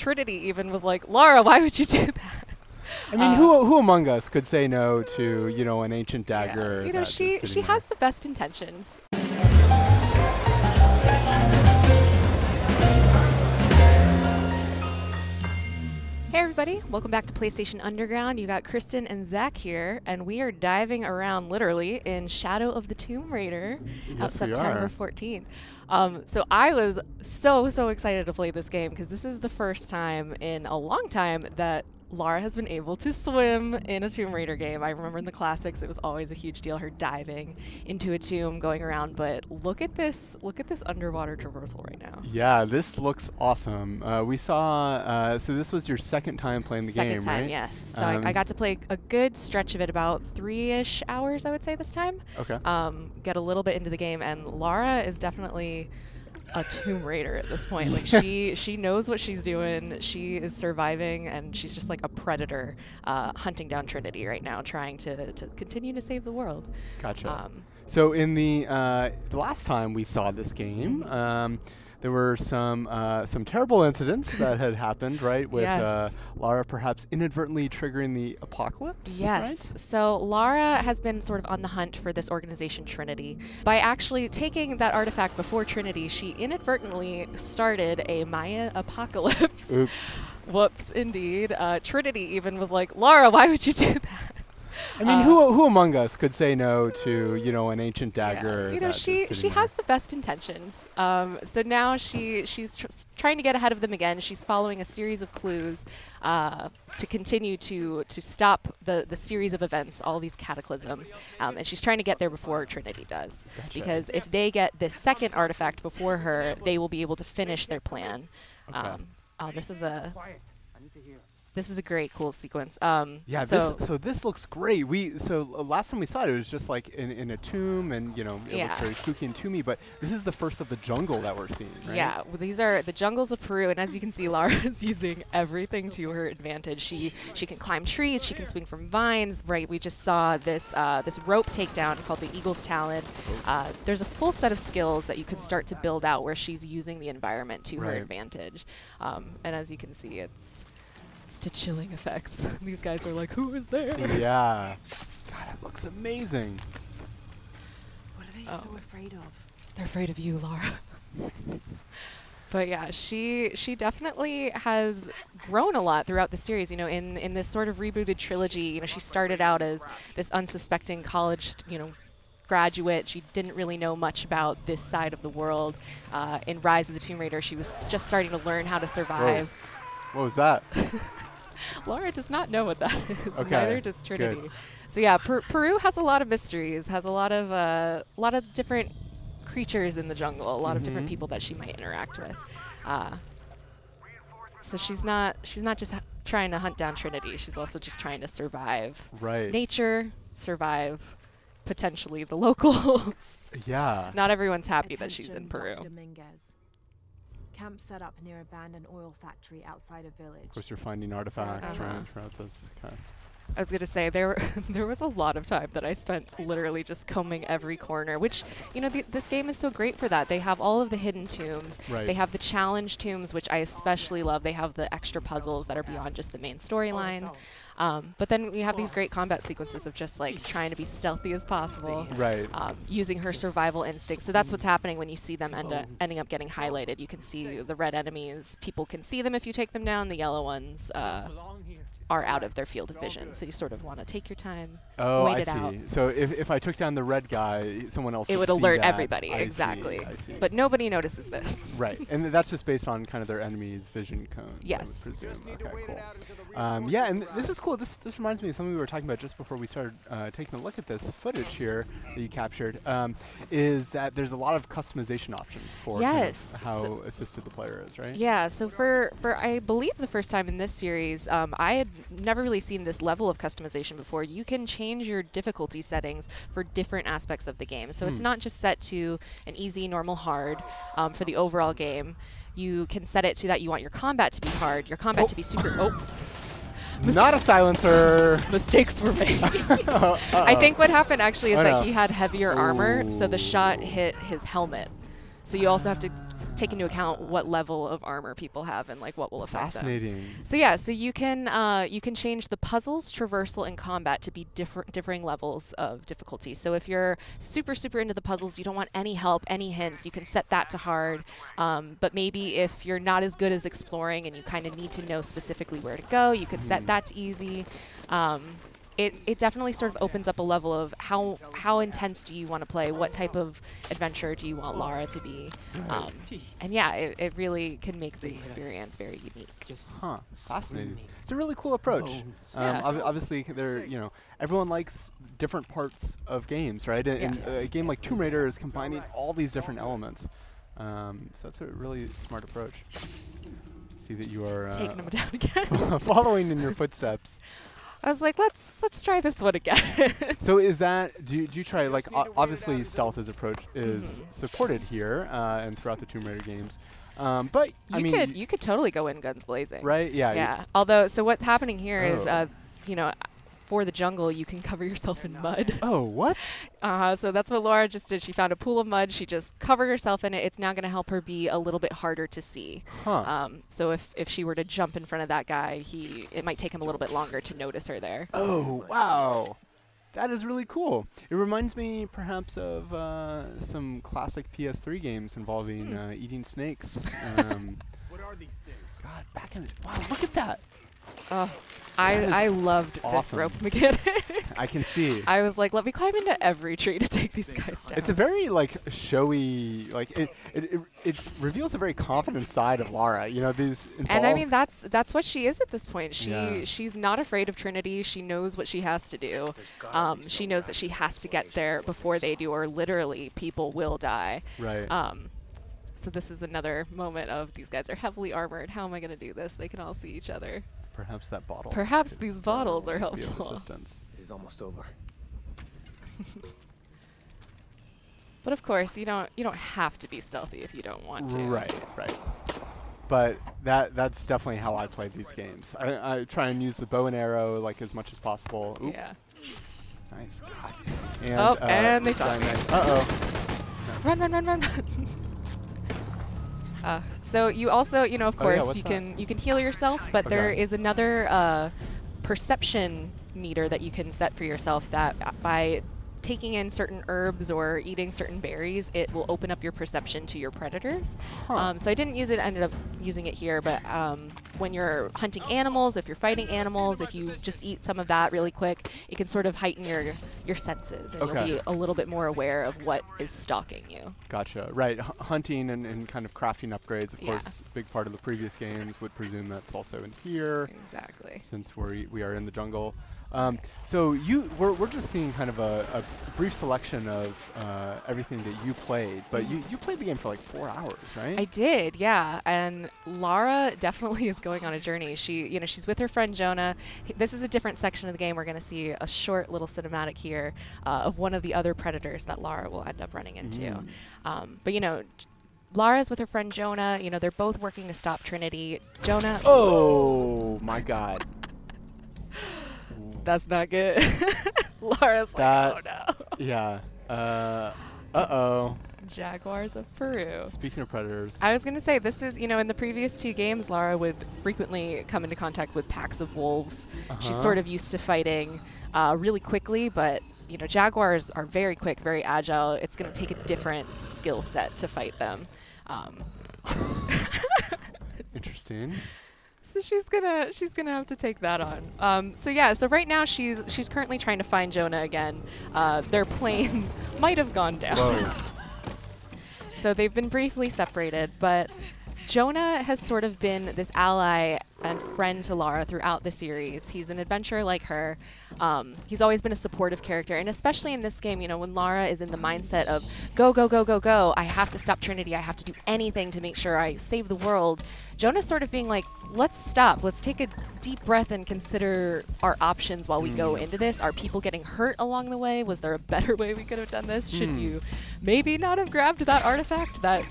Trinity even was like, Lara, why would you do that? I mean, who among us could say no to, you know, an ancient dagger? Yeah. You know, she has the best intentions. Hey everybody, welcome back to PlayStation Underground. You got Kristen and Zach here, and we are diving around literally in Shadow of the Tomb Raider out September 14th. So I was so excited to play this game because this is the first time in a long time that Lara has been able to swim in a Tomb Raider game. I remember in the classics it was always a huge deal, her diving into a tomb, going around, but look at this underwater traversal right now. Yeah, this looks awesome. We saw, so this was your second time playing the game, right? Second time, yes. So I got to play a good stretch of it, about 3-ish hours, I would say, this time. Okay. Get a little bit into the game, and Lara is definitely a Tomb Raider at this point. Like she knows what she's doing. She is surviving, and she's just like a predator hunting down Trinity right now, trying to continue to save the world. Gotcha. So in the last time we saw this game, there were some terrible incidents that had happened, right? With Lara perhaps inadvertently triggering the apocalypse. Yes. Right? So Lara has been sort of on the hunt for this organization Trinity. By actually taking that artifact before Trinity, she inadvertently started a Maya apocalypse. Oops. Whoops, indeed. Trinity even was like, Lara, why would you do that? I mean, who among us could say no to, you know, an ancient dagger? Yeah. You know, she has the best intentions. So now she's trying to get ahead of them again. She's following a series of clues to continue to stop the series of events, all these cataclysms, and she's trying to get there before Trinity does. Gotcha. Because if they get this second artifact before her, they will be able to finish their plan. Okay. Oh, this is a. This is a great, cool sequence. Yeah, so this looks great. Last time we saw it, it was just like in a tomb, and you know, it looked very spooky and tomby. But this is the first of the jungle that we're seeing, right? Yeah, well, these are the jungles of Peru, and as you can see, Lara is using everything to her advantage. She can climb trees, she can swing from vines. Right, we just saw this this rope takedown called the Eagle's Talon. There's a full set of skills that you can start to build out where she's using the environment to her advantage. And as you can see, it's to chilling effects. These guys are like, who is there? Yeah. God, it looks amazing. What are they so afraid of? They're afraid of you, Lara. But yeah, she definitely has grown a lot throughout the series. You know, in this sort of rebooted trilogy, you know, she started out as this unsuspecting college, you know, graduate. She didn't really know much about this side of the world. In Rise of the Tomb Raider, she was just starting to learn how to survive. Whoa. What was that? Lara does not know what that is. Okay. Neither does Trinity. Good. So yeah, Peru has a lot of mysteries, has a lot of different creatures in the jungle, a lot of different people that she might interact with. So she's not just trying to hunt down Trinity. She's also just trying to survive nature, survive potentially the locals. Yeah. Not everyone's happy that she's in Peru. Camp set up near abandoned oil factory outside a village. Of course, you're finding artifacts throughout this. Okay. I was gonna say there was a lot of time that I spent literally just combing every corner, which, you know, this game is so great for that. They have all of the hidden tombs. They have the challenge tombs, which I especially love. They have the extra puzzles that are beyond just the main storyline. But then we have these great combat sequences of just like trying to be stealthy as possible, using her survival instinct. So that's what's happening when you see them ending up getting highlighted. You can see the red enemies. People can see them if you take them down. The yellow ones are out of their field of vision. So you sort of want to take your time, wait it out. So if I took down the red guy, someone else would would see alert that. everybody. Exactly. I see. But nobody notices this. Right. And that's just based on kind of their enemy's vision cones, I would presume. Okay, cool. Yeah, and this is cool. This reminds me of something we were talking about just before we started taking a look at this footage here that you captured, is that there's a lot of customization options for kind of how assisted the player is, right? Yeah, so for I believe the first time in this series, I had never really seen this level of customization before. You can change your difficulty settings for different aspects of the game. So it's not just set to an easy, normal, hard for the overall game. You can set it to that you want your combat to be hard, your combat to be super... Not a silencer. Mistakes were made. I think what happened actually is that he had heavier armor, so the shot hit his helmet. So you also have to take into account what level of armor people have and like what will affect Fascinating. them. So yeah, so you can change the puzzles, traversal, and combat to be differing levels of difficulty. So if you're super into the puzzles, you don't want any help, any hints, you can set that to hard. But maybe if you're not as good as exploring and you kind of need to know specifically where to go, you could set that to easy. It definitely sort of opens up a level of how intense do you want to play, what type of adventure do you want Lara to be, and yeah, it really can make the experience very unique. Fascinating. It's a really cool approach. Obviously, everyone likes different parts of games, right? And a game like Tomb Raider is combining all these different elements. So that's a really smart approach. See that you are taking them down again, following in your footsteps. I was like, let's try this one again. So is that, do you try, like, obviously stealth is supported here and throughout the Tomb Raider games. But you could totally go in guns blazing. Right? Yeah. Yeah. Although, so what's happening here is, for the jungle, you can cover yourself in mud. Oh, what? So that's what Lara just did. She found a pool of mud. She just covered herself in it. It's now going to help her be a little bit harder to see. So if she were to jump in front of that guy, it might take him a little bit longer to notice her there. Oh, wow. That is really cool. It reminds me perhaps of some classic PS3 games involving eating snakes. What are these things? God, wow, look at that. I loved this rope mechanic. I can see. I was like, let me climb into every tree to take these guys down. It's a very showy, like it reveals a very confident side of Lara. You know, these. And I mean, that's what she is at this point. She's not afraid of Trinity. She knows what she has to do. She knows that she has to get there before they do, or literally people will die. Right. So this is another moment of these guys are heavily armored. How am I going to do this? They can all see each other. Perhaps that bottle. Perhaps these bottles are helpful. Be of assistance. It is almost over. But of course, you don't have to be stealthy if you don't want to. Right. But that's definitely how I play these games. I try and use the bow and arrow like as much as possible. Oop. Yeah. Nice. God. And they saw me. Nice. Run. So you also, of course, you can heal yourself, but there is another perception meter that you can set for yourself that by taking in certain herbs or eating certain berries, it will open up your perception to your predators. So I didn't use it, ended up using it here, but when you're hunting animals, if you're fighting animals, if you just eat some of that really quick, it can sort of heighten your senses, and you'll be a little bit more aware of what is stalking you. Gotcha. Right. Hunting and kind of crafting upgrades, of course, a big part of the previous games would presume that's also in here. Exactly. Since we are in the jungle. So we're just seeing kind of a brief selection of everything that you played, but you played the game for like 4 hours, right? I did, yeah. And Lara definitely is going on a journey. She's with her friend Jonah. This is a different section of the game. We're going to see a short little cinematic here of one of the other predators that Lara will end up running into. But Lara's with her friend Jonah. They're both working to stop Trinity. Jonah. Oh my God. That's not good. Lara's like, oh no. Yeah. Uh-oh. Jaguars of Peru. Speaking of predators. I was going to say, this is, in the previous 2 games, Lara would frequently come into contact with packs of wolves. She's sort of used to fighting really quickly, but, jaguars are very quick, very agile. It's going to take a different skill set to fight them. Interesting. So she's gonna have to take that on. So right now she's currently trying to find Jonah again. Their plane might have gone down. Whoa. So they've been briefly separated, but Jonah has sort of been this ally and friend to Lara throughout the series. He's an adventurer like her. He's always been a supportive character, and especially in this game, when Lara is in the mindset of go, I have to stop Trinity, I have to do anything to make sure I save the world. Jonah's sort of being like, let's stop, let's take a deep breath and consider our options while we go into this. Are people getting hurt along the way? Was there a better way we could have done this? Should you maybe not have grabbed that artifact that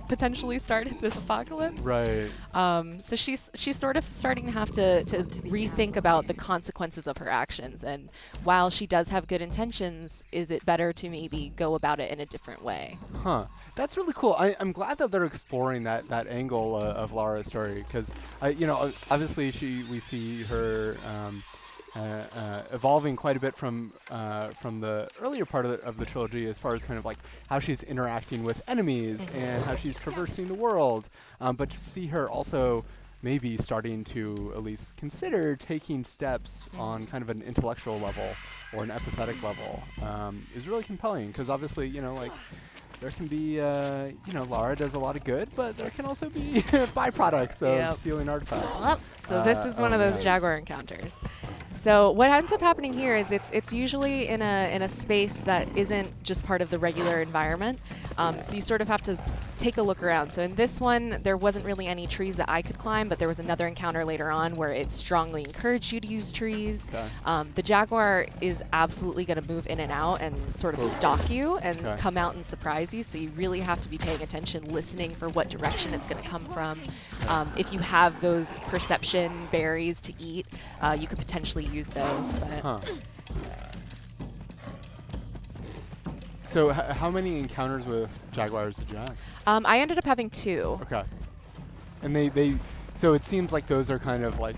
potentially started this apocalypse? Right. So she's sort of starting to have to rethink about the consequences of her actions, and while she does have good intentions, is it better to maybe go about it in a different way? That's really cool. I'm glad that they're exploring that angle of Lara's story, because you know, obviously we see her evolving quite a bit from the earlier part of the trilogy, as far as kind of like how she's interacting with enemies and how she's traversing the world. But to see her also maybe starting to at least consider taking steps on kind of an intellectual level or an empathetic level is really compelling, because obviously, you know, like, there can be, you know, Lara does a lot of good, but there can also be byproducts of stealing artifacts. Yep. So this is one of those Jaguar encounters. So what ends up happening here is it's usually in a space that isn't just part of the regular environment. So you sort of have to take a look around. So in this one, there wasn't really any trees that I could climb, but there was another encounter later on where it strongly encouraged you to use trees. Okay. The Jaguar is absolutely going to move in and out and sort of stalk you and come out and surprise you. So you really have to be paying attention, listening for what direction it's going to come from. If you have those perception berries to eat, you could potentially use those. But So how many encounters with Jaguars did you have? I ended up having 2. Okay. And so it seems like those are kind of like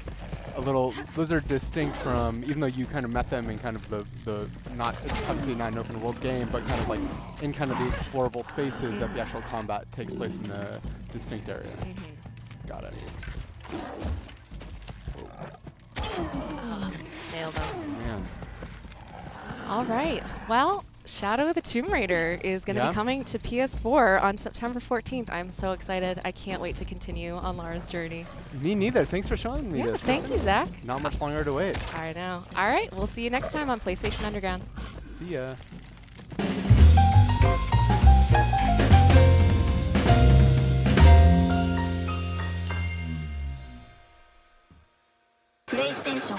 a little, those are distinct from, even though you kind of met them in kind of the not, it's obviously not an open world game, but kind of like in kind of the explorable spaces that the actual combat takes place in a distinct area. Got it. Nailed them. Man. All right. Well, Shadow of the Tomb Raider is going to be coming to PS4 on September 14th. I'm so excited. I can't wait to continue on Lara's journey. Me neither. Thanks for showing me this. Thank you, Zach. Not much longer to wait. I know. All right. We'll see you next time on PlayStation Underground. See ya. PlayStation